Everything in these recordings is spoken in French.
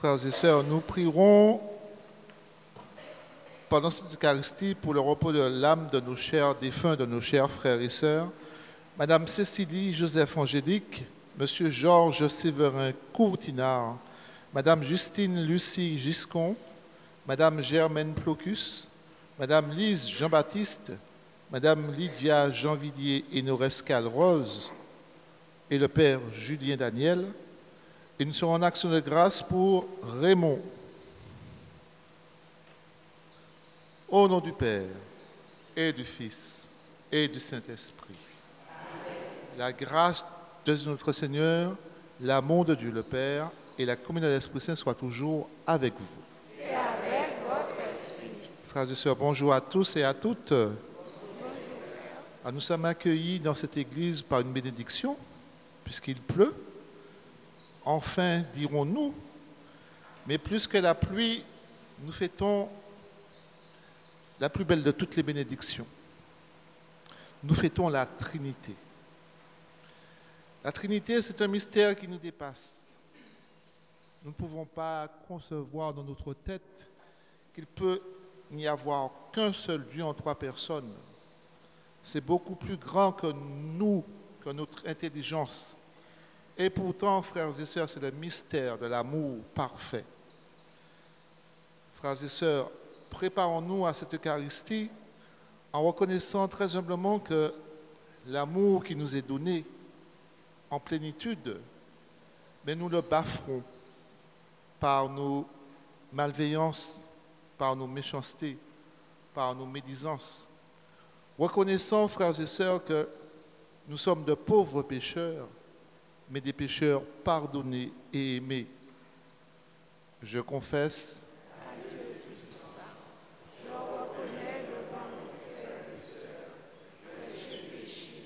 Frères et sœurs, nous prierons pendant cette Eucharistie pour le repos de l'âme de nos chers défunts, de nos chers frères et sœurs, Madame Cécilie Joseph Angélique, Monsieur Georges Séverin Courtinard, Madame Justine Lucie Giscon, Madame Germaine Plocus, Madame Lise Jean-Baptiste, Madame Lydia Jeanvilliers et Norescal Rose, et le Père Julien Daniel. Et nous serons en action de grâce pour Raymond. Au nom du Père, et du Fils, et du Saint-Esprit. La grâce de notre Seigneur, l'amour de Dieu le Père et la communion de l'Esprit Saint soient toujours avec vous. Et avec votre esprit. Frères et sœurs, bonjour à tous et à toutes. Bonjour. Nous sommes accueillis dans cette église par une bénédiction, puisqu'il pleut. Enfin, dirons-nous, mais plus que la pluie, nous fêtons la plus belle de toutes les bénédictions. Nous fêtons la Trinité. La Trinité, c'est un mystère qui nous dépasse. Nous ne pouvons pas concevoir dans notre tête qu'il peut n'y avoir qu'un seul Dieu en trois personnes. C'est beaucoup plus grand que nous, que notre intelligence. Et pourtant, frères et sœurs, c'est le mystère de l'amour parfait. Frères et sœurs, préparons-nous à cette Eucharistie en reconnaissant très humblement que l'amour qui nous est donné en plénitude, mais nous le bafferons par nos malveillances, par nos méchancetés, par nos médisances. Reconnaissons, frères et sœurs, que nous sommes de pauvres pécheurs, mais des pécheurs pardonnés et aimés. Je confesse. Je reconnais devant mes frères et sœurs que j'ai péché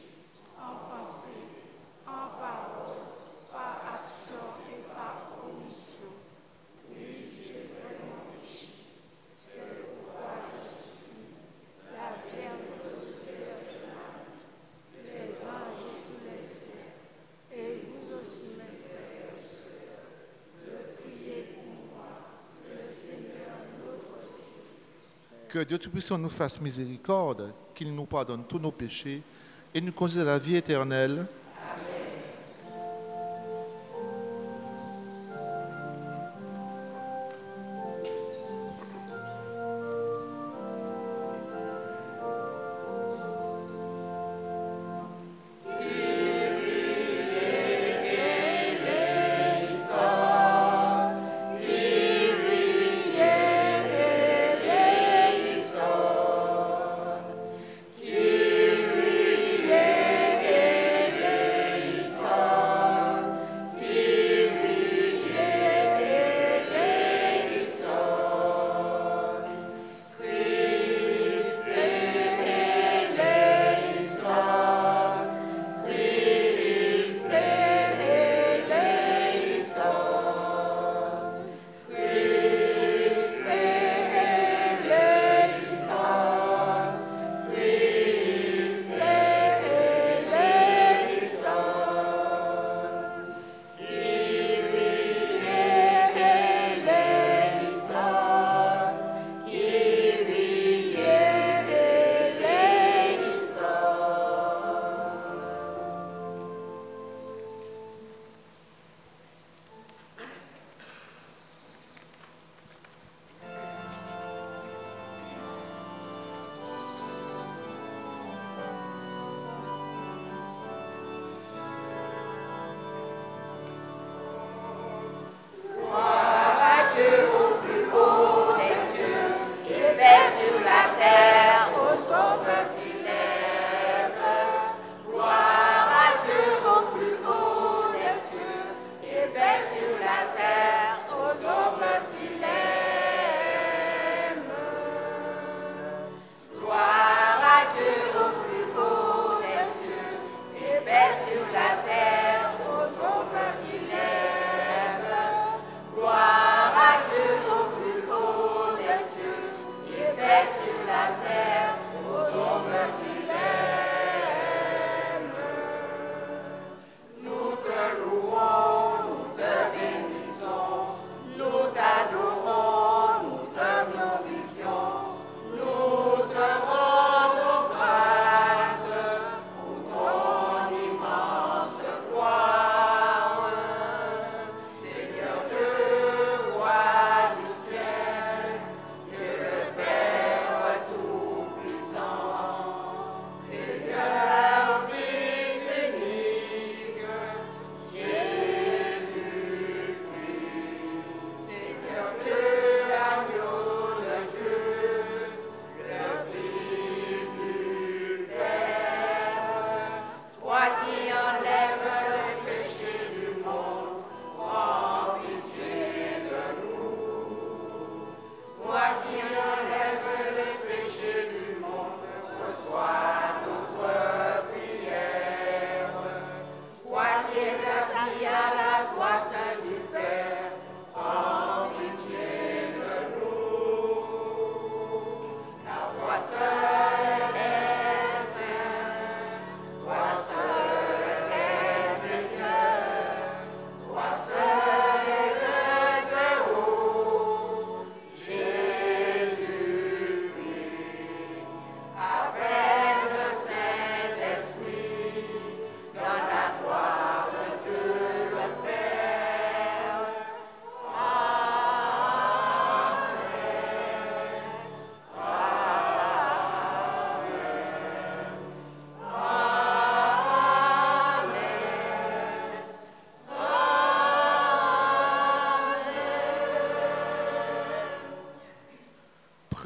en pensée, en parole, par action et par omission. Oui, j'ai vraiment péché. C'est pourquoi je supplie la Vierge Vierge Marie, les anges et tous les saints, et vous aussi, mes frères et sœurs, de prier pour moi, le Que Dieu Tout-Puissant nous fasse miséricorde, qu'il nous pardonne tous nos péchés et nous conduise à la vie éternelle.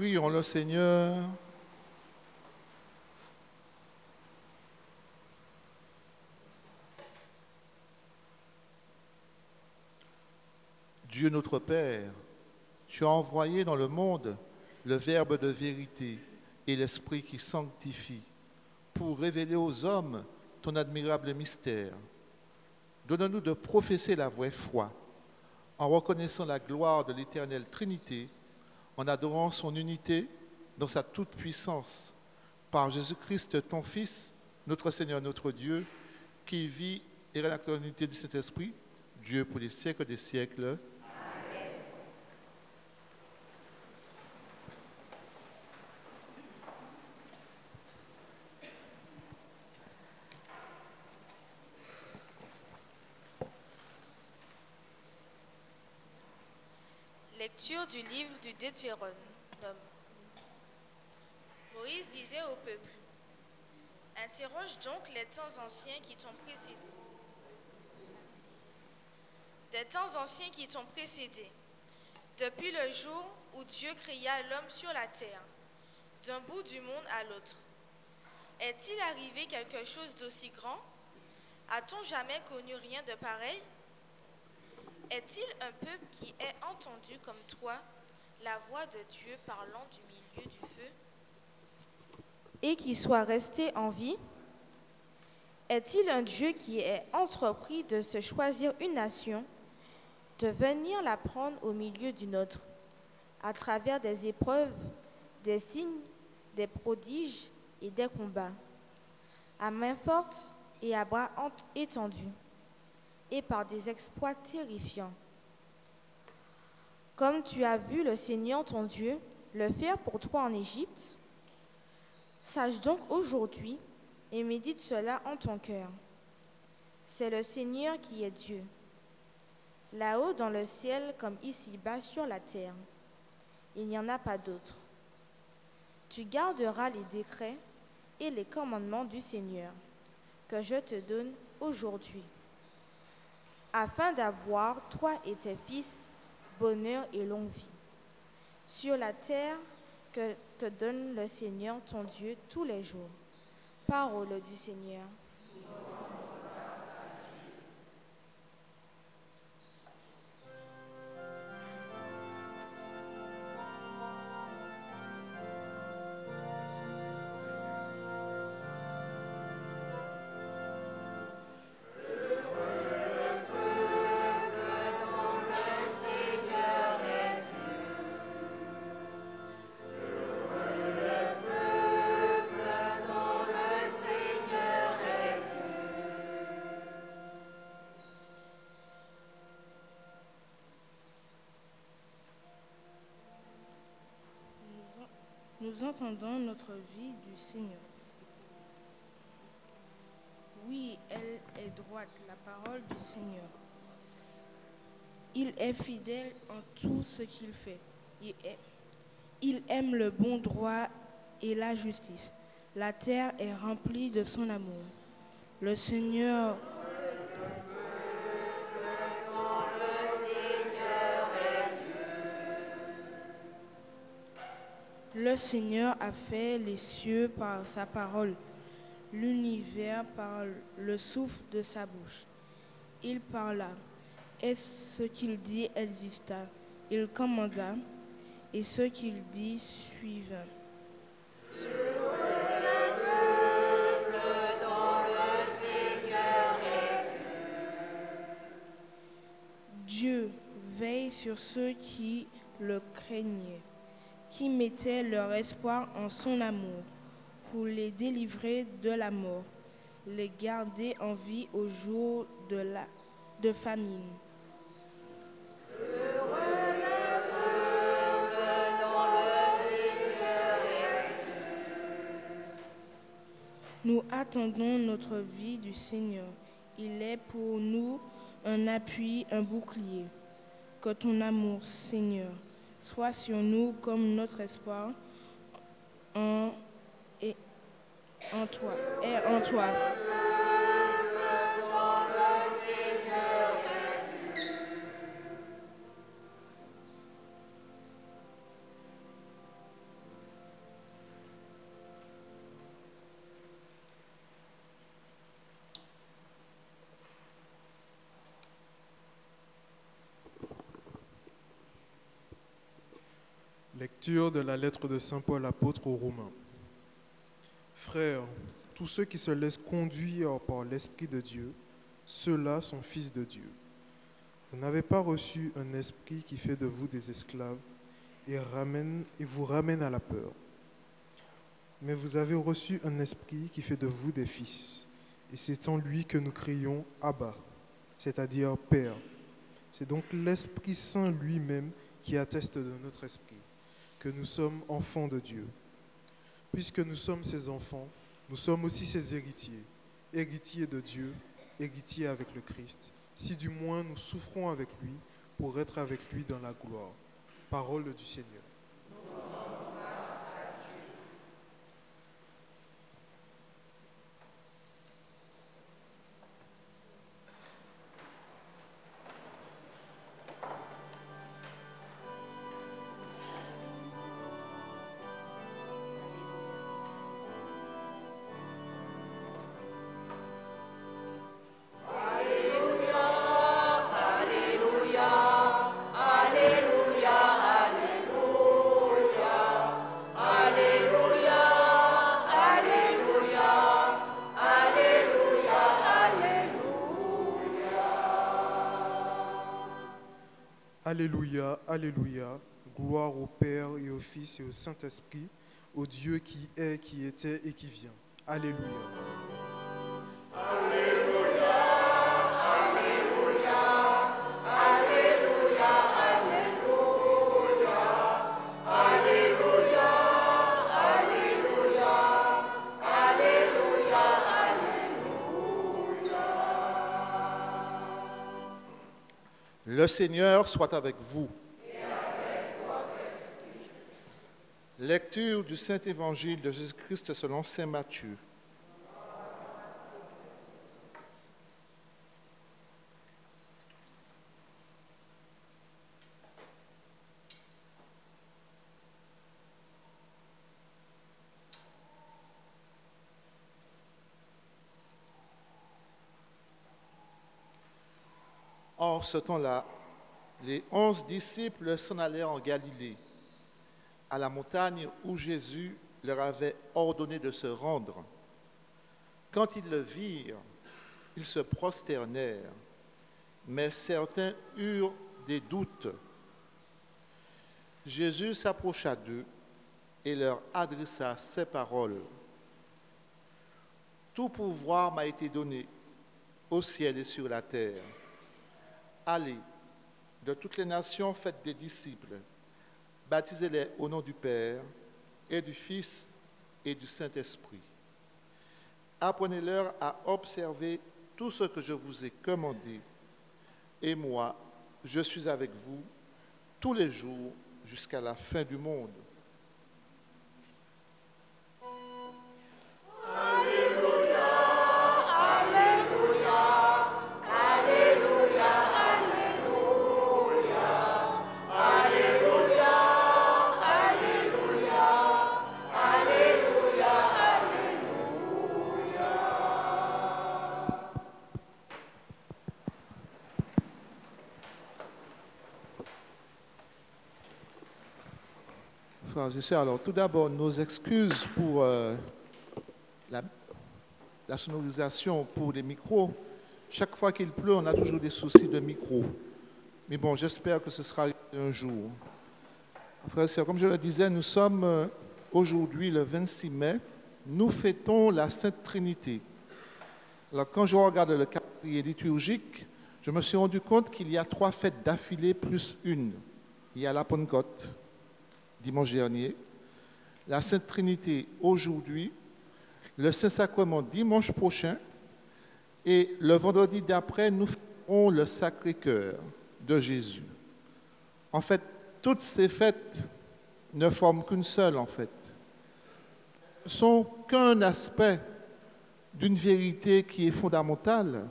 Prions le Seigneur. Dieu notre Père, tu as envoyé dans le monde le Verbe de vérité et l'Esprit qui sanctifie pour révéler aux hommes ton admirable mystère. Donne-nous de professer la vraie foi en reconnaissant la gloire de l'éternelle Trinité, en adorant son unité dans sa toute-puissance, par Jésus-Christ, ton Fils, notre Seigneur, notre Dieu, qui vit et règne dans l'unité du Saint-Esprit, Dieu pour les siècles des siècles. Amen. Lecture du livre du Deutéronome. Moïse disait au peuple, « Interroge donc les temps anciens qui t'ont précédé. Des temps anciens qui t'ont précédé, depuis le jour où Dieu créa l'homme sur la terre, d'un bout du monde à l'autre. Est-il arrivé quelque chose d'aussi grand? A-t-on jamais connu rien de pareil? Est-il un peuple qui ait entendu comme toi la voix de Dieu parlant du milieu du feu? Et qui soit resté en vie? Est-il un Dieu qui ait entrepris de se choisir une nation, de venir la prendre au milieu d'une autre, à travers des épreuves, des signes, des prodiges et des combats, à main forte et à bras étendus, et par des exploits terrifiants? Comme tu as vu le Seigneur ton Dieu le faire pour toi en Égypte, sache donc aujourd'hui et médite cela en ton cœur. C'est le Seigneur qui est Dieu, là-haut dans le ciel comme ici-bas sur la terre. Il n'y en a pas d'autre. Tu garderas les décrets et les commandements du Seigneur que je te donne aujourd'hui, afin d'avoir, toi et tes fils, bonheur et longue vie, sur la terre que te donne le Seigneur ton Dieu tous les jours. Parole du Seigneur. Nous entendons notre vie du Seigneur. Oui, elle est droite, la parole du Seigneur. Il est fidèle en tout ce qu'il fait. Il aime le bon droit et la justice. La terre est remplie de son amour. Le Seigneur a fait les cieux par sa parole, l'univers par le souffle de sa bouche. Il parla, et ce qu'il dit exista. Il commanda, et ce qu'il dit suivant. Dieu veille sur ceux qui le craignaient, qui mettaient leur espoir en son amour, pour les délivrer de la mort, les garder en vie au jour de famine. Nous attendons notre vie du Seigneur. Il est pour nous un appui, un bouclier. Que ton amour, Seigneur, soit sur nous comme notre espoir en toi. Lecture de la lettre de Saint Paul apôtre aux Romains. Frères, tous ceux qui se laissent conduire par l'Esprit de Dieu, ceux-là sont fils de Dieu. Vous n'avez pas reçu un esprit qui fait de vous des esclaves et vous ramène à la peur. Mais vous avez reçu un esprit qui fait de vous des fils. Et c'est en lui que nous crions « Abba », c'est-à-dire « Père ». C'est donc l'Esprit Saint lui-même qui atteste de notre esprit que nous sommes enfants de Dieu. Puisque nous sommes ses enfants, nous sommes aussi ses héritiers, héritiers de Dieu, héritiers avec le Christ, si du moins nous souffrons avec lui pour être avec lui dans la gloire. Parole du Seigneur. Alléluia, Alléluia, gloire au Père et au Fils et au Saint-Esprit, au Dieu qui est, qui était et qui vient. Alléluia. Le Seigneur soit avec vous. Et avec votre esprit. Lecture du Saint-Évangile de Jésus-Christ selon saint Matthieu. En ce temps-là, les 11 disciples s'en allèrent en Galilée, à la montagne où Jésus leur avait ordonné de se rendre. Quand ils le virent, ils se prosternèrent, mais certains eurent des doutes. Jésus s'approcha d'eux et leur adressa ces paroles. « Tout pouvoir m'a été donné au ciel et sur la terre. Allez, de toutes les nations, faites des disciples, baptisez-les au nom du Père et du Fils et du Saint-Esprit. Apprenez-leur à observer tout ce que je vous ai commandé, et moi, je suis avec vous tous les jours jusqu'à la fin du monde. » Frères et sœurs, alors tout d'abord, nos excuses pour la sonorisation pour les micros. Chaque fois qu'il pleut, on a toujours des soucis de micro. Mais bon, j'espère que ce sera un jour. Frères et sœurs, comme je le disais, nous sommes aujourd'hui le 26 mai. Nous fêtons la Sainte Trinité. Alors, quand je regarde le calendrier liturgique, je me suis rendu compte qu'il y a 3 fêtes d'affilée plus une. Il y a la Pentecôte, dimanche dernier, la Sainte Trinité aujourd'hui, le Saint-Sacrement dimanche prochain, et le vendredi d'après, nous ferons le Sacré-Cœur de Jésus. En fait, toutes ces fêtes ne forment qu'une seule, en fait. Ne sont qu'un aspect d'une vérité qui est fondamentale,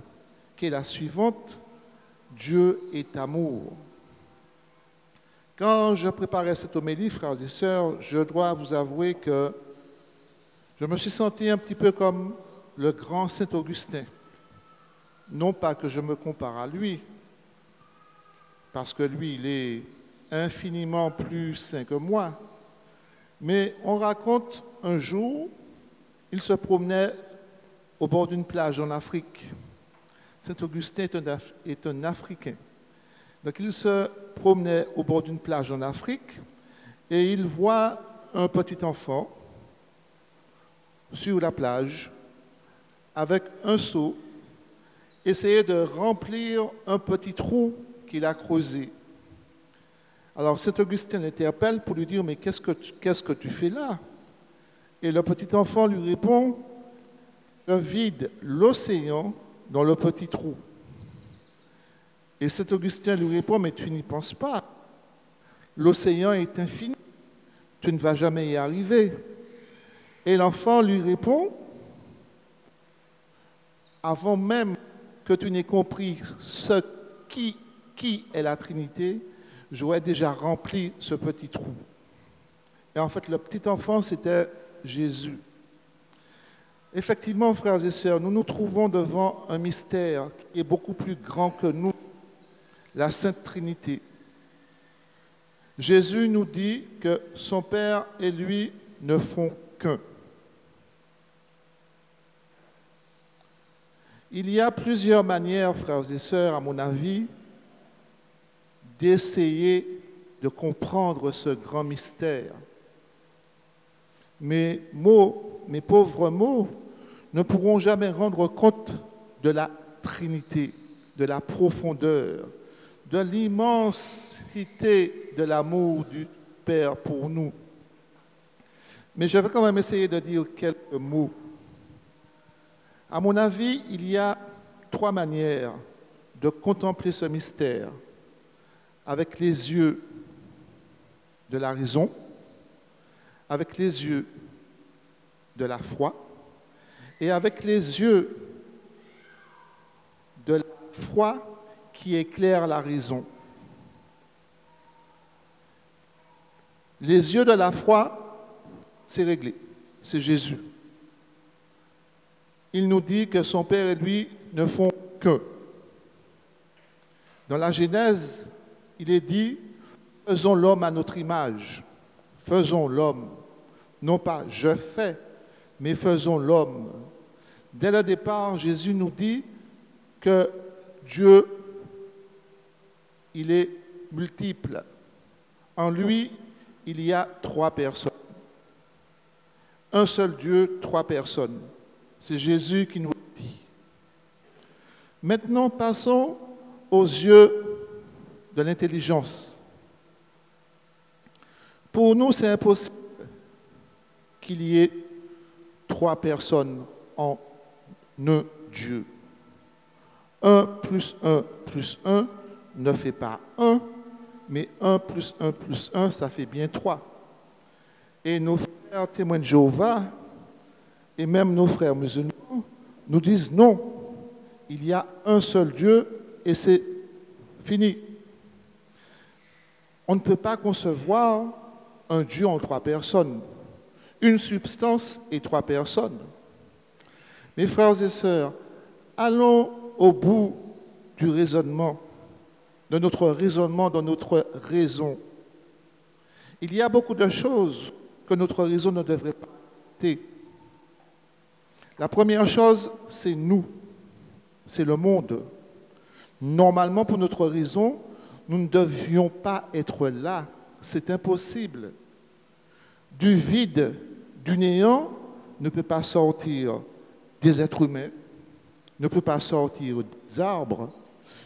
qui est la suivante: Dieu est amour. Quand je préparais cette homélie, frères et sœurs, je dois vous avouer que je me suis senti un petit peu comme le grand Saint Augustin. Non pas que je me compare à lui, parce que lui, il est infiniment plus saint que moi, mais on raconte un jour, il se promenait au bord d'une plage en Afrique. Saint Augustin est un Africain. Donc il se promenait au bord d'une plage en Afrique et il voit un petit enfant sur la plage avec un seau essayer de remplir un petit trou qu'il a creusé. Alors Saint Augustin l'interpelle pour lui dire « Mais qu'est-ce que tu fais là ?» Et le petit enfant lui répond « Je vide l'océan dans le petit trou. » Et Saint Augustin lui répond « Mais tu n'y penses pas. l'océan est infini, tu ne vas jamais y arriver. Et l'enfant lui répond, avant même que tu n'aies compris qui est la Trinité, j'aurais déjà rempli ce petit trou. Et en fait, le petit enfant, c'était Jésus. Effectivement, frères et sœurs, nous nous trouvons devant un mystère qui est beaucoup plus grand que nous, la Sainte Trinité. Jésus nous dit que son Père et lui ne font qu'un. Il y a plusieurs manières, frères et sœurs, à mon avis, d'essayer de comprendre ce grand mystère. Mes mots, mes pauvres mots, ne pourront jamais rendre compte de la Trinité, de la profondeur, de l'immensité de l'amour du Père pour nous. Mais je vais quand même essayer de dire quelques mots. À mon avis, il y a 3 manières de contempler ce mystère. Avec les yeux de la raison, avec les yeux de la foi et avec les yeux de la foi qui éclaire la raison. Les yeux de la foi, c'est réglé, c'est Jésus. Il nous dit que son Père et lui ne font qu'un. Dans la Genèse, il est dit « Faisons l'homme à notre image ». Faisons l'homme. Non pas « je fais », mais faisons l'homme. Dès le départ, Jésus nous dit que Dieu, il est multiple. En lui, il y a 3 personnes. Un seul Dieu, 3 personnes. C'est Jésus qui nous le dit. Maintenant, passons aux yeux de l'intelligence. Pour nous, c'est impossible qu'il y ait 3 personnes en un Dieu. 1 plus 1 plus 1 ne fait pas 1, mais 1 plus 1 plus 1, ça fait bien 3. Et nos frères témoins de Jéhovah, et même nos frères musulmans, nous disent non, il y a un seul Dieu et c'est fini. On ne peut pas concevoir un Dieu en 3 personnes, une substance et 3 personnes. Mes frères et sœurs, allons au bout du raisonnement, de notre raisonnement, de notre raison. Il y a beaucoup de choses que notre raison ne devrait pas accepter. La première chose, c'est nous, c'est le monde. Normalement, pour notre raison, nous ne devions pas être là. C'est impossible. Du vide, du néant, ne peut pas sortir des êtres humains, ne peut pas sortir des arbres,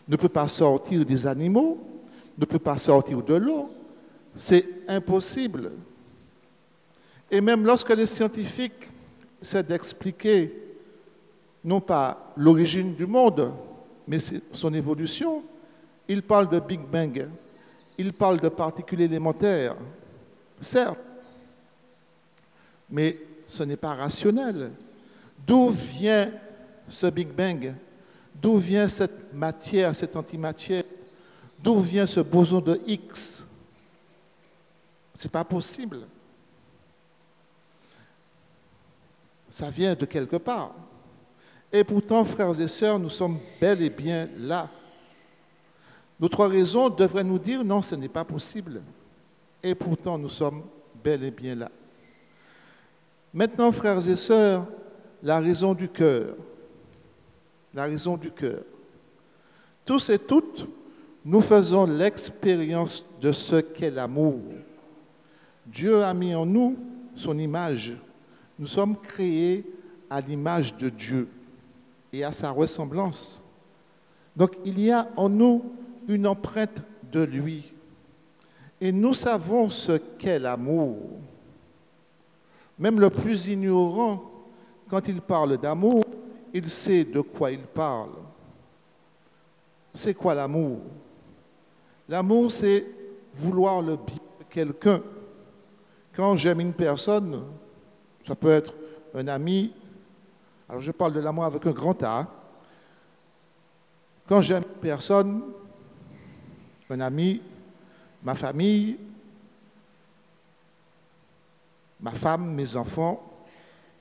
ne peut pas sortir des animaux, ne peut pas sortir de l'eau. C'est impossible. Et même lorsque les scientifiques essaient d'expliquer non pas l'origine du monde, mais son évolution, ils parlent de Big Bang, ils parlent de particules élémentaires, certes, mais ce n'est pas rationnel. D'où vient ce Big Bang? D'où vient cette matière, cette antimatière? D'où vient ce boson de X? Ce n'est pas possible. Ça vient de quelque part. Et pourtant, frères et sœurs, nous sommes bel et bien là. Notre raison devrait nous dire non, ce n'est pas possible. Et pourtant, nous sommes bel et bien là. Maintenant, frères et sœurs, la raison du cœur. La raison du cœur. Tous et toutes, nous faisons l'expérience de ce qu'est l'amour. Dieu a mis en nous son image. Nous sommes créés à l'image de Dieu et à sa ressemblance. Donc, il y a en nous une empreinte de lui. Et nous savons ce qu'est l'amour. Même le plus ignorant, quand il parle d'amour, il sait de quoi il parle. C'est quoi l'amour? L'amour, c'est vouloir le bien de quelqu'un. Quand j'aime une personne, ça peut être un ami, alors je parle de l'amour avec un grand A. Quand j'aime une personne, un ami, ma famille, ma femme, mes enfants,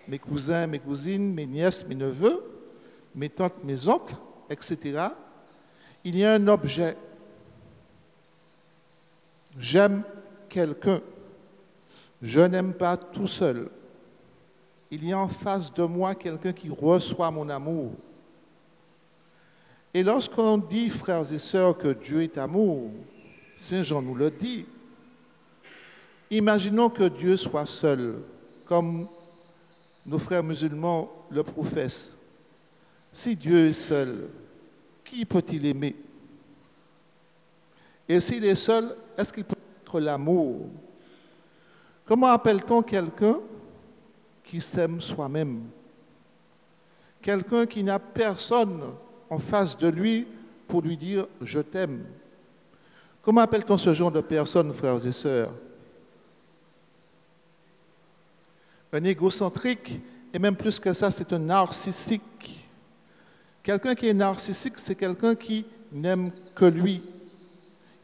mes cousins, mes cousines, mes nièces, mes neveux, mes tantes, mes oncles, etc., il y a un objet. J'aime quelqu'un. Je n'aime pas tout seul. Il y a en face de moi quelqu'un qui reçoit mon amour. Et lorsqu'on dit, frères et sœurs, que Dieu est amour, Saint Jean nous le dit. Imaginons que Dieu soit seul, comme nos frères musulmans le professent. Si Dieu est seul, qui peut-il aimer? Et s'il est seul, est-ce qu'il peut être l'amour? Comment appelle-t-on quelqu'un qui s'aime soi-même? Quelqu'un qui n'a personne en face de lui pour lui dire « je t'aime ». Comment appelle-t-on ce genre de personne, frères et sœurs? Un égocentrique, et même plus que ça, c'est un narcissique. Quelqu'un qui est narcissique, c'est quelqu'un qui n'aime que lui.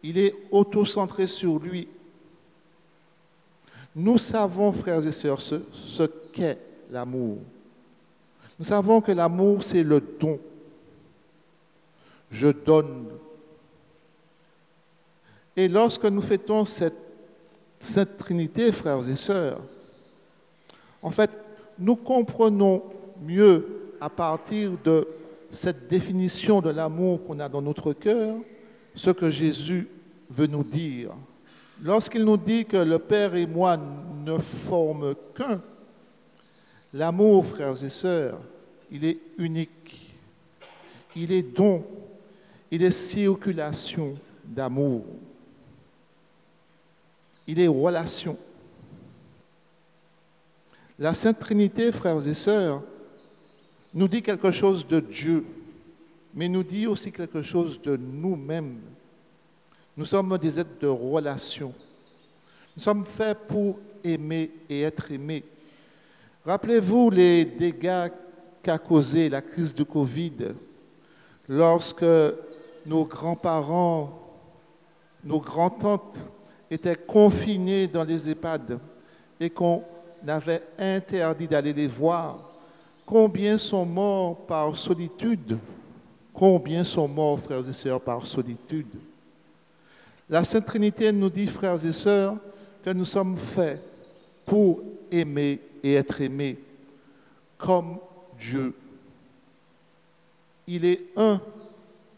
Il est autocentré sur lui. Nous savons, frères et sœurs, ce qu'est l'amour. Nous savons que l'amour, c'est le don. Je donne. Et lorsque nous fêtons cette Trinité, frères et sœurs, en fait, nous comprenons mieux à partir de cette définition de l'amour qu'on a dans notre cœur, ce que Jésus veut nous dire. Lorsqu'il nous dit que le Père et moi ne forment qu'un, l'amour, frères et sœurs, il est unique. Il est don, il est circulation d'amour. Il est relation. La Sainte Trinité, frères et sœurs, nous dit quelque chose de Dieu, mais nous dit aussi quelque chose de nous-mêmes. Nous sommes des êtres de relation. Nous sommes faits pour aimer et être aimés. Rappelez-vous les dégâts qu'a causé la crise du Covid lorsque nos grands-parents, nos grands-tantes étaient confinés dans les EHPAD et qu'on avait interdit d'aller les voir. Combien sont morts par solitude? Combien sont morts, frères et sœurs, par solitude? La Sainte Trinité nous dit, frères et sœurs, que nous sommes faits pour aimer et être aimés comme Dieu. Il est un,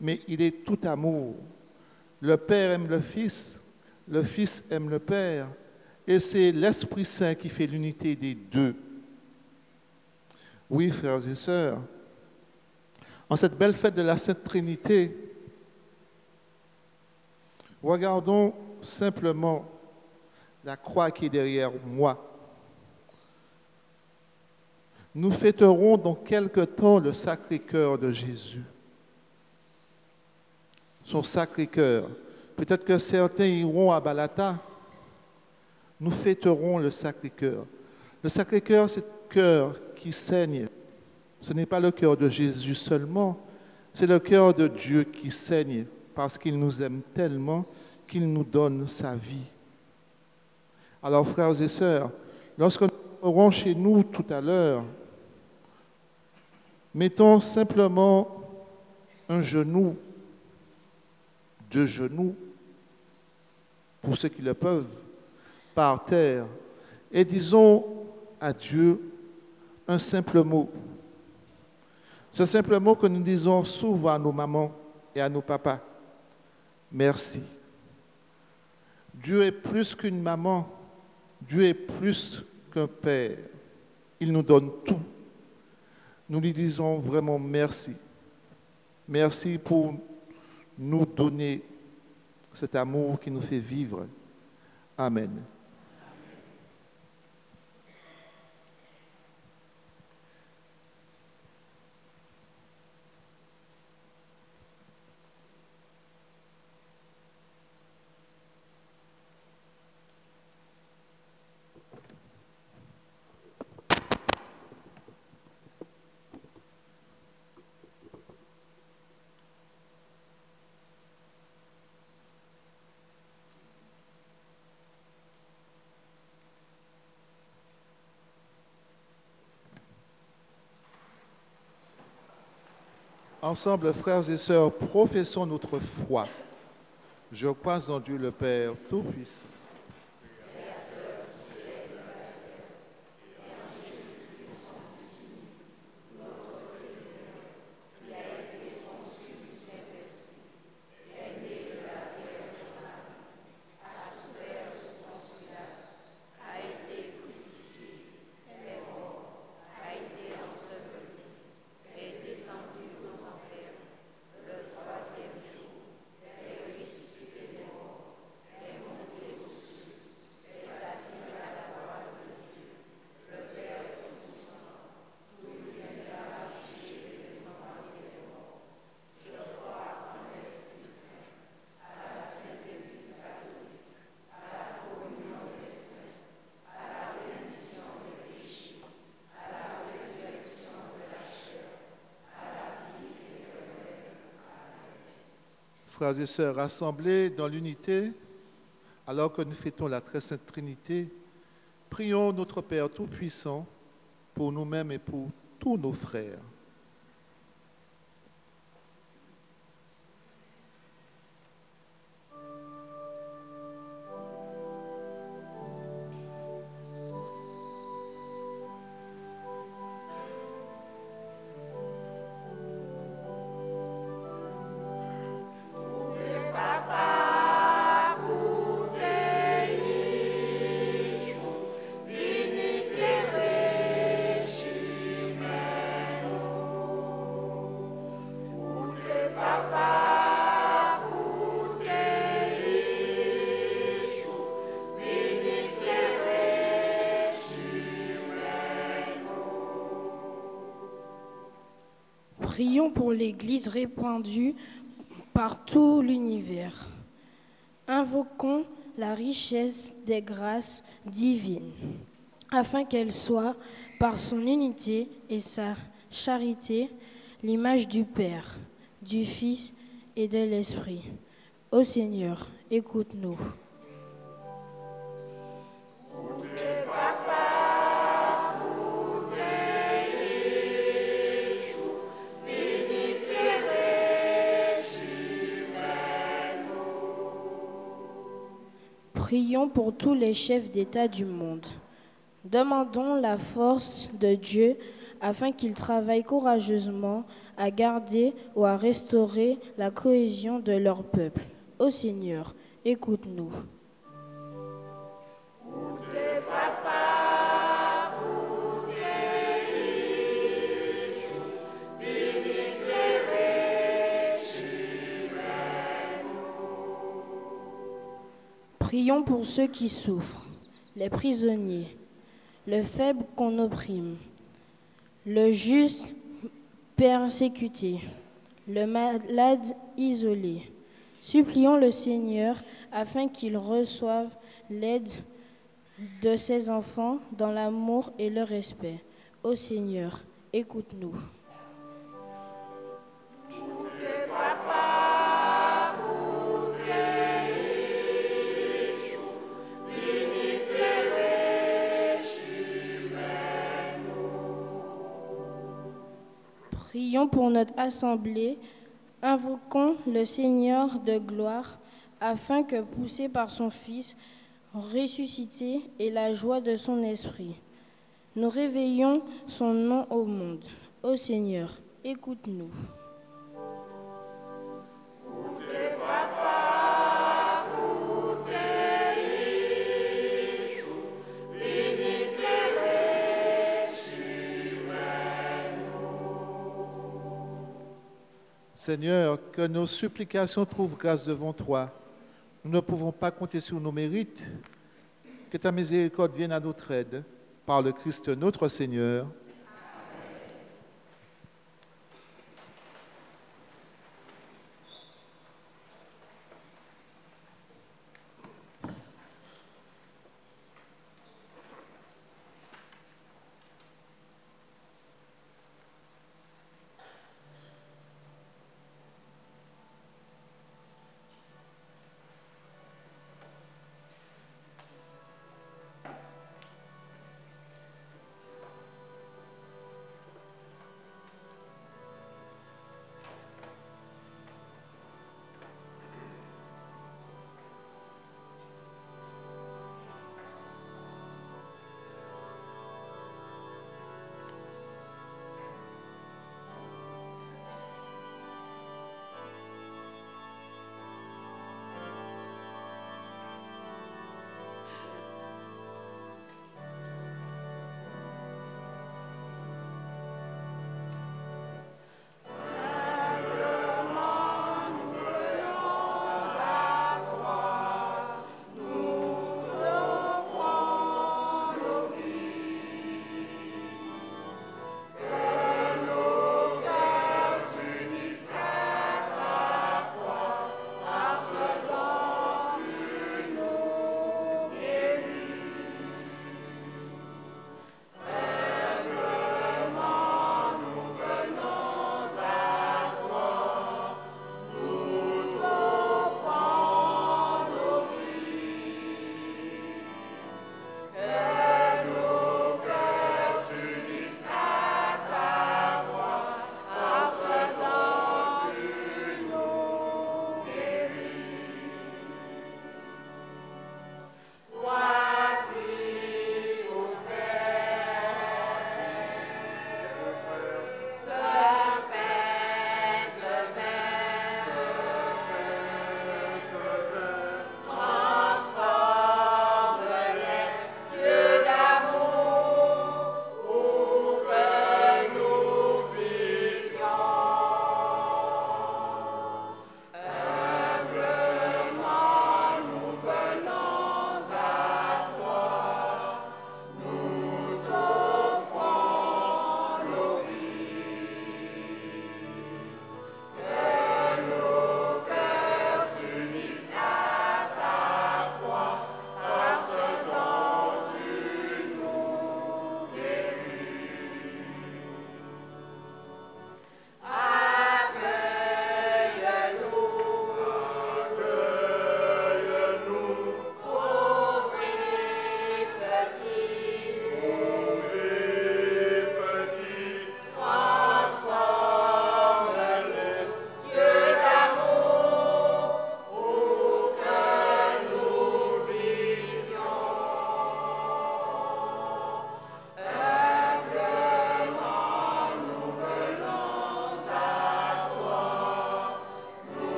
mais il est tout amour. Le Père aime le Fils aime le Père, et c'est l'Esprit Saint qui fait l'unité des deux. Oui, frères et sœurs, en cette belle fête de la Sainte Trinité, regardons simplement la croix qui est derrière moi. Nous fêterons dans quelque temps le Sacré-Cœur de Jésus. Son Sacré-Cœur. Peut-être que certains iront à Balata. Nous fêterons le Sacré-Cœur. Le Sacré-Cœur, c'est le cœur qui saigne. Ce n'est pas le cœur de Jésus seulement, c'est le cœur de Dieu qui saigne parce qu'il nous aime tellement qu'il nous donne sa vie. Alors, frères et sœurs, lorsque nous serons chez nous tout à l'heure, mettons simplement un genou, 2 genoux, pour ceux qui le peuvent, par terre, et disons à Dieu un simple mot. Ce simple mot que nous disons souvent à nos mamans et à nos papas. Merci. Dieu est plus qu'une maman, Dieu est plus qu'un père. Il nous donne tout. Nous lui disons vraiment merci. Merci pour nous donner cet amour qui nous fait vivre. Amen. Ensemble, frères et sœurs, professons notre foi. Je crois en Dieu le Père Tout-Puissant. Frères et sœurs, rassemblés dans l'unité, alors que nous fêtons la très sainte Trinité, prions notre Père Tout-Puissant pour nous-mêmes et pour tous nos frères. Prions pour l'Église répandue par tout l'univers. Invoquons la richesse des grâces divines, afin qu'elle soit, par son unité et sa charité, l'image du Père, du Fils et de l'Esprit. Ô Seigneur, écoute-nous. Prions pour tous les chefs d'État du monde. Demandons la force de Dieu afin qu'ils travaillent courageusement à garder ou à restaurer la cohésion de leur peuple. Ô Seigneur, écoute-nous. Prions pour ceux qui souffrent, les prisonniers, le faible qu'on opprime, le juste persécuté, le malade isolé. Supplions le Seigneur afin qu'il reçoive l'aide de ses enfants dans l'amour et le respect. Ô Seigneur, écoute-nous. Prions pour notre assemblée, invoquons le Seigneur de gloire, afin que, poussé par son Fils, ressuscité et la joie de son esprit, nous réveillons son nom au monde. Ô Seigneur, écoute-nous. Seigneur, que nos supplications trouvent grâce devant toi. Nous ne pouvons pas compter sur nos mérites. Que ta miséricorde vienne à notre aide. Par le Christ notre Seigneur.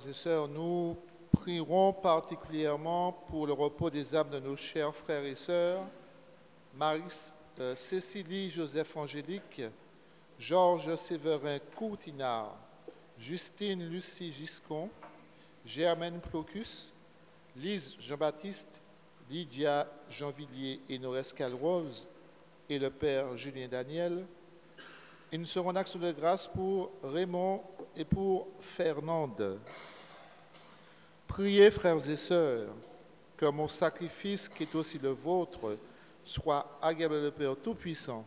frères et sœurs, nous prierons particulièrement pour le repos des âmes de nos chers frères et sœurs, Cécilie Joseph Angélique, Georges Séverin Courtinard, Justine Lucie Giscon, Germaine Plocus, Lise Jean-Baptiste, Lydia Jeanvilliers et Norès Calrose, et le Père Julien Daniel. Et nous serons en action de grâce pour Raymond et pour Fernande. Priez, frères et sœurs, que mon sacrifice, qui est aussi le vôtre, soit agréable au Père Tout-Puissant.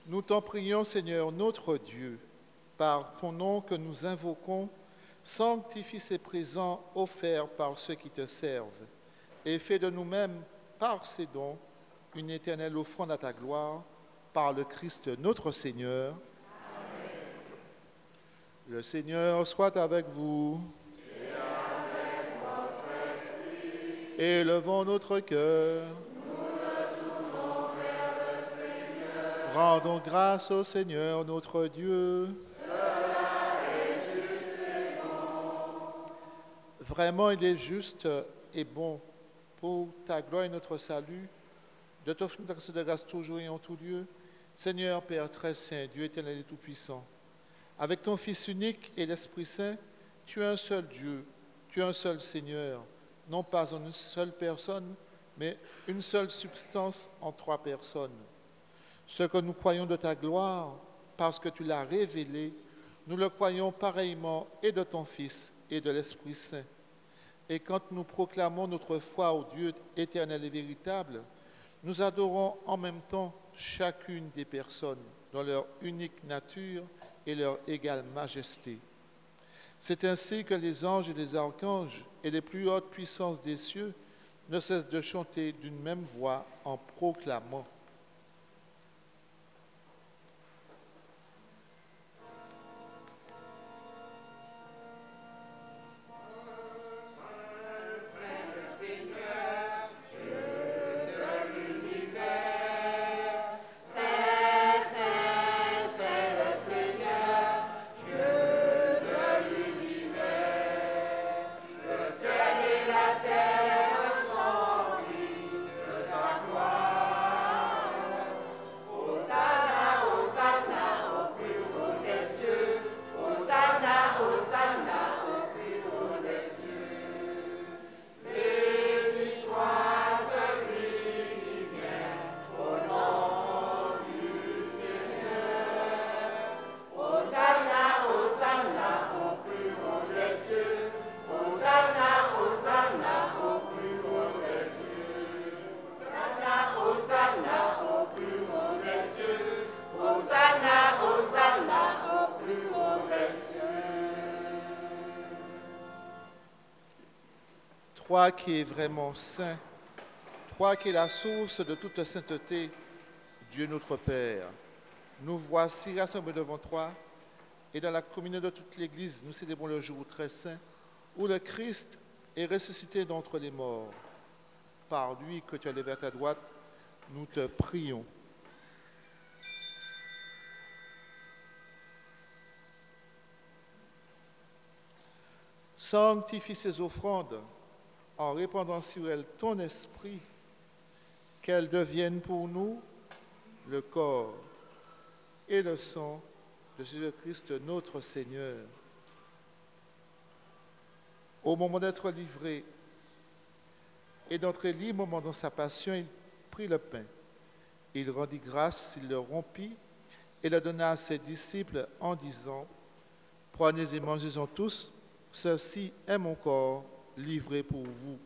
Nous t'en prions, Seigneur, notre Dieu, par ton nom que nous invoquons, sanctifie ces présents offerts par ceux qui te servent, et fais de nous-mêmes, par ces dons, une éternelle offrande à ta gloire, par le Christ notre Seigneur. Amen. Le Seigneur soit avec vous. Et avec votre esprit. Élevons notre cœur. Rendons grâce au Seigneur notre Dieu. Cela est juste et bon. Vraiment, il est juste et bon pour ta gloire et notre salut de t'offrir de grâce toujours et en tout lieu. Seigneur, Père très saint, Dieu éternel et tout-puissant, avec ton Fils unique et l'Esprit Saint, tu es un seul Dieu, tu es un seul Seigneur, non pas en une seule personne, mais une seule substance en trois personnes. Ce que nous croyons de ta gloire, parce que tu l'as révélé, nous le croyons pareillement et de ton Fils et de l'Esprit Saint. Et quand nous proclamons notre foi au Dieu éternel et véritable, nous adorons en même temps chacune des personnes dans leur unique nature et leur égale majesté. C'est ainsi que les anges et les archanges et les plus hautes puissances des cieux ne cessent de chanter d'une même voix en proclamant: Toi qui es vraiment saint, toi qui es la source de toute sainteté, Dieu notre Père, nous voici rassemblés devant toi et dans la communauté de toute l'Église, nous célébrons le jour très saint où le Christ est ressuscité d'entre les morts. Par lui que tu as levé à ta droite, nous te prions. Sanctifie ces offrandes en répandant sur elles ton esprit, qu'elles deviennent pour nous le corps et le sang de Jésus-Christ notre Seigneur. Au moment d'être livré et d'entrer librement dans sa passion, il prit le pain. Il rendit grâce, il le rompit et le donna à ses disciples en disant: Prenez et mangez-en tous, ceci est mon corps livré pour vous.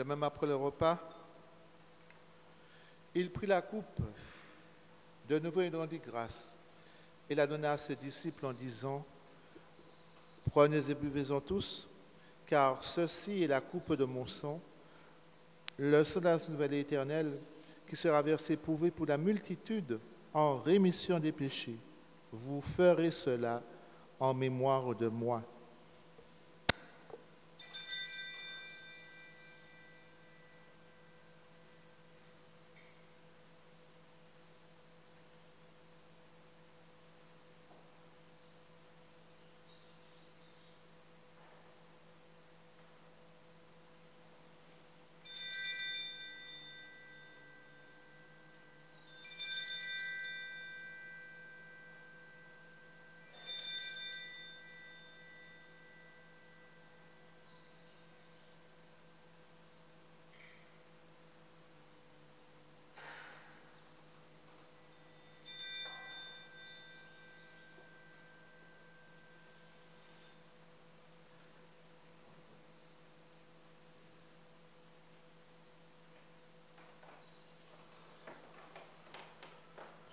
De même après le repas, il prit la coupe, de nouveau il rendit grâce, et la donna à ses disciples en disant, « Prenez et buvez-en tous, car ceci est la coupe de mon sang, le sang de la nouvelle éternelle, qui sera versé pour vous pour la multitude en rémission des péchés. Vous ferez cela en mémoire de moi. »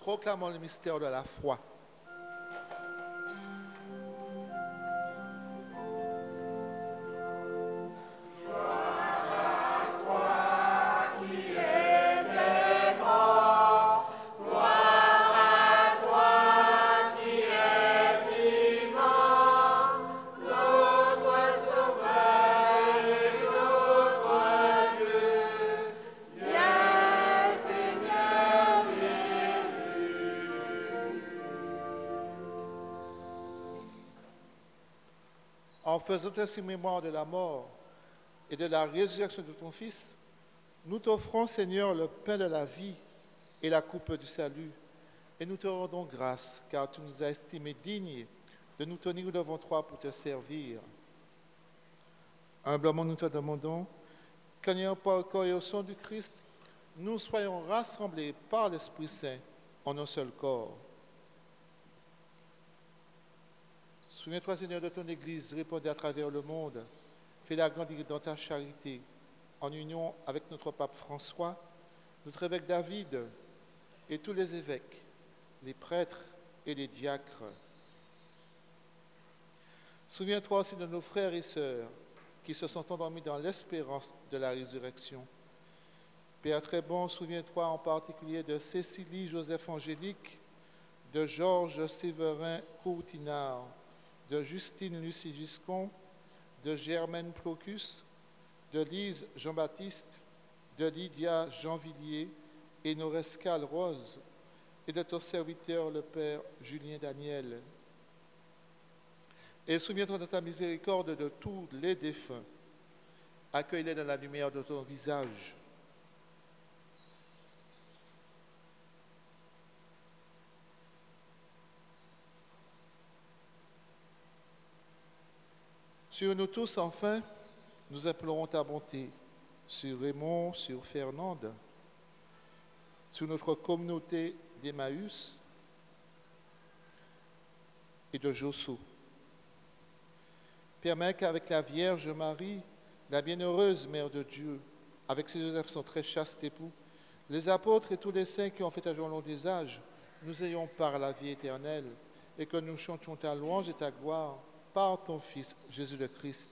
Proclamons le mystère de la foi. En faisant ainsi mémoire de la mort et de la résurrection de ton Fils, nous t'offrons, Seigneur, le pain de la vie et la coupe du salut, et nous te rendons grâce, car tu nous as estimés dignes de nous tenir devant toi pour te servir. Humblement, nous te demandons qu'en ayant par le corps et au sang du Christ, nous soyons rassemblés par l'Esprit Saint en un seul corps. Souviens-toi, Seigneur, de ton Église répandue à travers le monde. Fais-la grandir dans ta charité, en union avec notre pape François, notre évêque David et tous les évêques, les prêtres et les diacres. Souviens-toi aussi de nos frères et sœurs qui se sont endormis dans l'espérance de la résurrection. Père très bon, souviens-toi en particulier de Cécilie Joseph Angélique, de Georges Séverin Courtinard, de Justine Lucie Giscon, de Germaine Procus, de Lise Jean-Baptiste, de Lydia Jean-Villiers et Norescal Rose, et de ton serviteur le Père Julien Daniel. Et souviens-toi de ta miséricorde de tous les défunts. Accueille-les dans la lumière de ton visage. Sur nous tous, enfin, nous implorons ta bonté, sur Raymond, sur Fernande, sur notre communauté d'Emmaüs et de Josso. Permets qu'avec la Vierge Marie, la bienheureuse Mère de Dieu, avec ses Joseph, son très chaste époux, les apôtres et tous les saints qui ont fait ta joie au long des âges, nous ayons par la vie éternelle et que nous chantions ta louange et ta gloire par ton Fils, Jésus le Christ.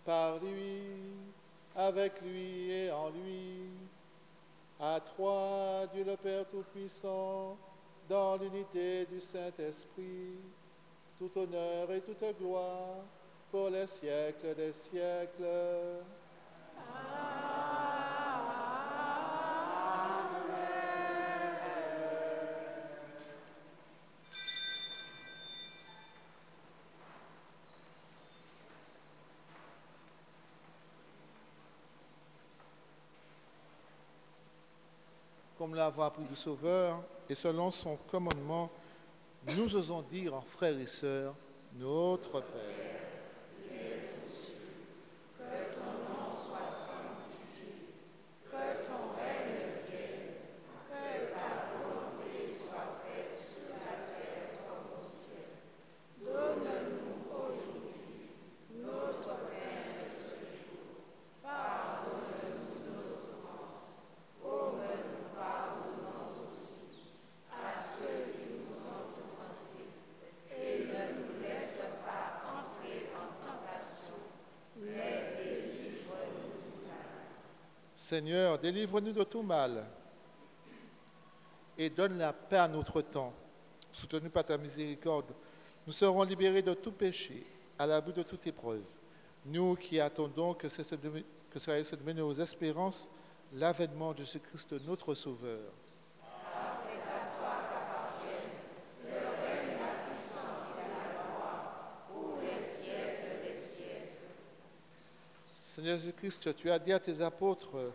Par lui, avec lui et en lui, à toi, Dieu le Père Tout-Puissant, dans l'unité du Saint-Esprit, tout honneur et toute gloire pour les siècles des siècles. Comme l'avons appris du Sauveur, et selon son commandement, nous osons dire en frères et sœurs, notre Père. Que ta volonté soit faite sur la terre Seigneur, délivre-nous de tout mal et donne la paix à notre temps. Soutenus par ta miséricorde, nous serons libérés de tout péché, à l'abri de toute épreuve. Nous qui attendons que cela se devienne nos espérances, l'avènement de Jésus-Christ, notre Sauveur. Seigneur Jésus-Christ, tu as dit à tes apôtres,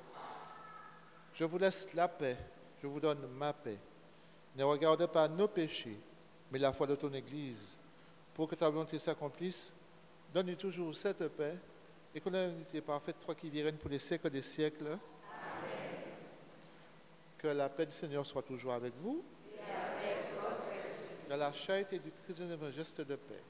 je vous laisse la paix, je vous donne ma paix. Ne regarde pas nos péchés, mais la foi de ton Église. Pour que ta volonté s'accomplisse, donne-nous toujours cette paix et que l'unité parfaite, toi qui vis règne pour les siècles des siècles. Amen. Que la paix du Seigneur soit toujours avec vous. Et avec votre esprit. Dans la charité du Christ, un geste de paix.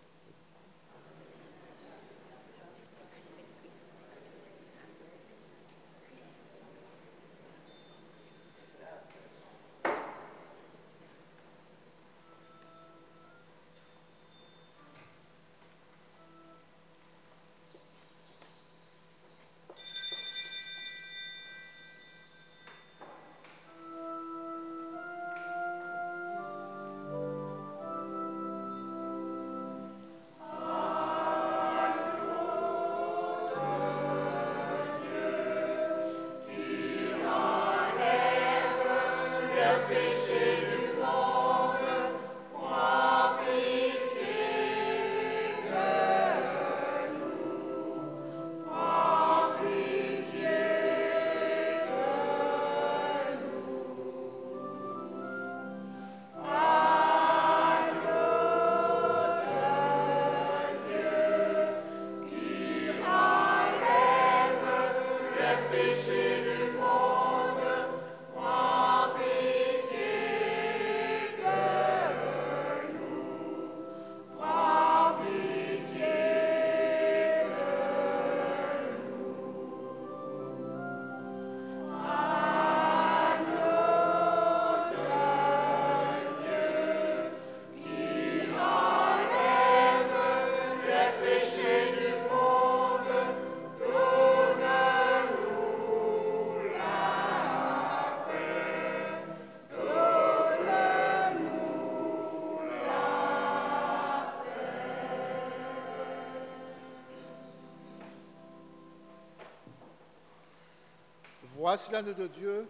Voici l'agneau de Dieu,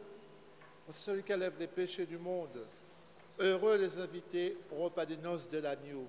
celui qui enlève les péchés du monde. Heureux les invités au repas des noces de l'agneau.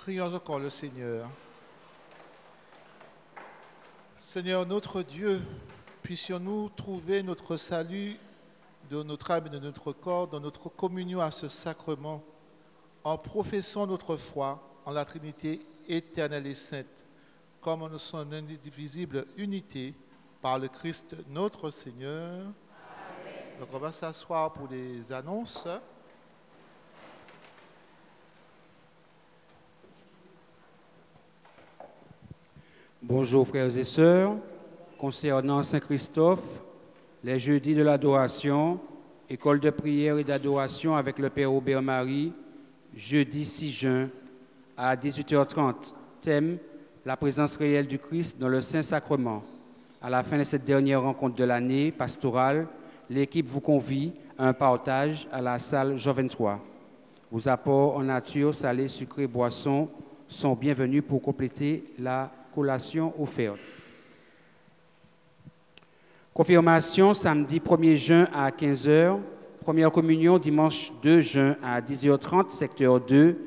Prions encore le Seigneur. Seigneur notre Dieu, puissions-nous trouver notre salut de notre âme et de notre corps dans notre communion à ce sacrement, en professant notre foi en la Trinité éternelle et sainte, comme en son indivisible unité par le Christ notre Seigneur. Amen. Donc on va s'asseoir pour les annonces. Bonjour frères et sœurs, concernant Saint-Christophe, les jeudis de l'adoration, école de prière et d'adoration avec le Père Aubert-Marie, jeudi 6 juin à 18h30, thème la présence réelle du Christ dans le Saint-Sacrement. À la fin de cette dernière rencontre de l'année pastorale, l'équipe vous convie à un partage à la salle Jean 23. Vos apports en nature, salés, sucrés, boissons sont bienvenus pour compléter la collation offerte. Confirmation samedi 1er juin à 15h, première communion dimanche 2 juin à 10h30, secteur 2,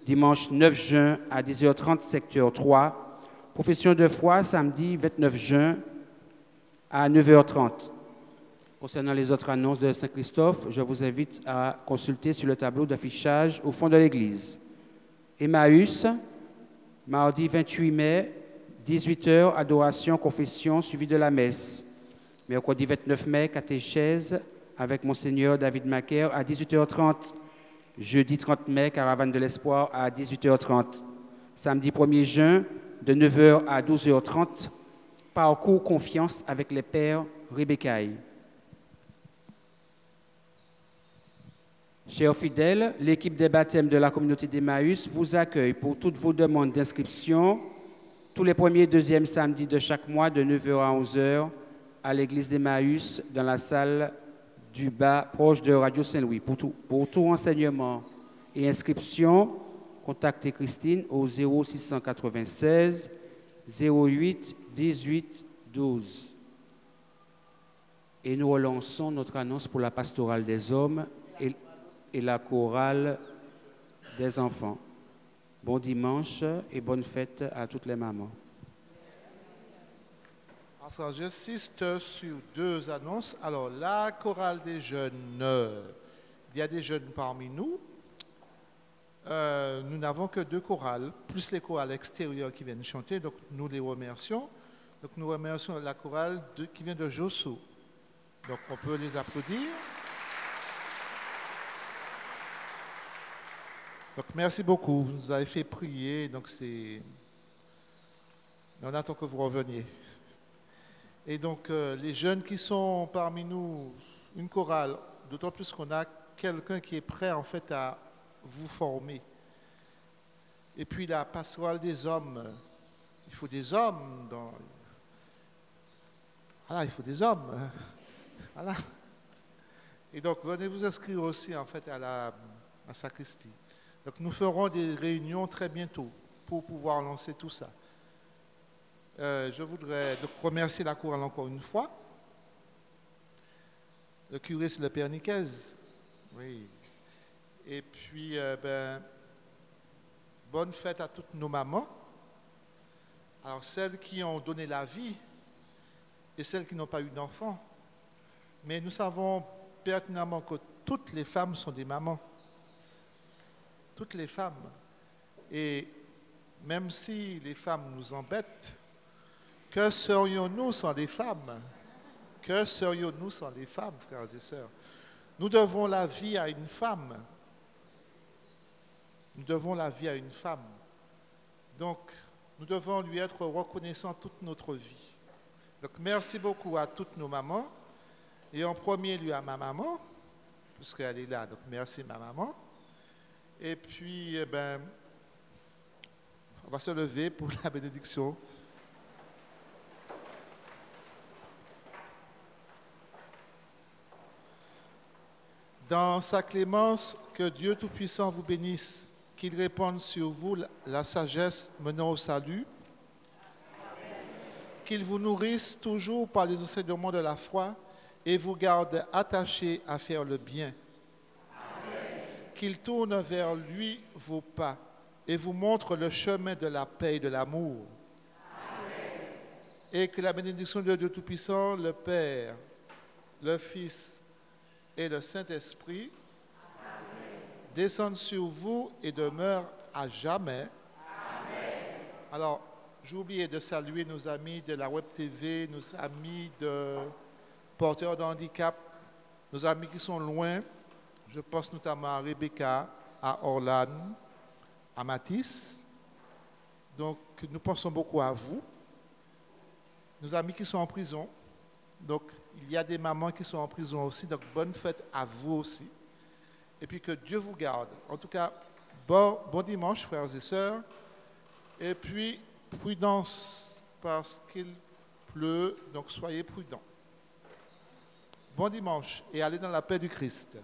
dimanche 9 juin à 10h30, secteur 3, profession de foi samedi 29 juin à 9h30. Concernant les autres annonces de Saint-Christophe, je vous invite à consulter sur le tableau d'affichage au fond de l'église. Emmaüs, mardi 28 mai, 18h, adoration, confession, suivi de la messe. Mercredi 29 mai, catéchèse avec Monseigneur David Macaire à 18h30. Jeudi 30 mai, caravane de l'espoir à 18h30. Samedi 1er juin, de 9h à 12h30, parcours confiance avec les pères Rébécaille. Chers fidèles, l'équipe des baptêmes de la communauté d'Emmaüs vous accueille pour toutes vos demandes d'inscription tous les premiers et deuxièmes samedis de chaque mois de 9h à 11h à l'église d'Emmaüs dans la salle du bas proche de Radio Saint-Louis. Pour tout renseignement et inscription, contactez Christine au 0696 08 18 12. Et nous relançons notre annonce pour la pastorale des hommes et la chorale des enfants. Bon dimanche et bonne fête à toutes les mamans. Enfin, j'insiste sur deux annonces. Alors, la chorale des jeunes, il y a des jeunes parmi nous. Nous n'avons que 2 chorales, plus les chorales extérieures qui viennent chanter, donc nous les remercions. Donc nous remercions la chorale qui vient de Josso. Donc on peut les applaudir. Donc merci beaucoup, vous nous avez fait prier, donc on attend que vous reveniez. Et donc les jeunes qui sont parmi nous, une chorale, d'autant plus qu'on a quelqu'un qui est prêt en fait à vous former. Et puis la pastorale des hommes, il faut des hommes Voilà, il faut des hommes. Voilà. Et donc venez vous inscrire aussi en fait à la sacristie. Donc nous ferons des réunions très bientôt pour pouvoir lancer tout ça. Je voudrais donc remercier la chorale encore une fois. Le curé, c'est le Père Niquez. Oui. Et puis, bonne fête à toutes nos mamans. Alors, celles qui ont donné la vie et celles qui n'ont pas eu d'enfants. Mais nous savons pertinemment que toutes les femmes sont des mamans. Toutes les femmes. Et même si les femmes nous embêtent, que serions-nous sans les femmes? Que serions-nous sans les femmes, frères et sœurs? Nous devons la vie à une femme. Nous devons la vie à une femme. Donc, nous devons lui être reconnaissants toute notre vie. Donc, merci beaucoup à toutes nos mamans. Et en premier lieu à ma maman, puisqu'elle est là. Donc, merci ma maman. Et puis, on va se lever pour la bénédiction. Dans sa clémence, que Dieu Tout-Puissant vous bénisse, qu'il répande sur vous la sagesse menant au salut, qu'il vous nourrisse toujours par les enseignements de la foi et vous garde attachés à faire le bien. Qu'il tourne vers lui vos pas et vous montre le chemin de la paix et de l'amour. Et que la bénédiction de Dieu Tout-Puissant, le Père, le Fils et le Saint-Esprit descendent sur vous et demeurent à jamais. Alors, j'ai oublié de saluer nos amis de la Web TV, nos amis de porteurs de handicap, nos amis qui sont loin. Je pense notamment à Rebecca, à Orlane, à Mathis. Donc, nous pensons beaucoup à vous. Nos amis qui sont en prison. Donc, il y a des mamans qui sont en prison aussi. Donc, bonne fête à vous aussi. Et puis, que Dieu vous garde. En tout cas, bon dimanche, frères et sœurs. Et puis, prudence, parce qu'il pleut. Donc, soyez prudents. Bon dimanche et allez dans la paix du Christ.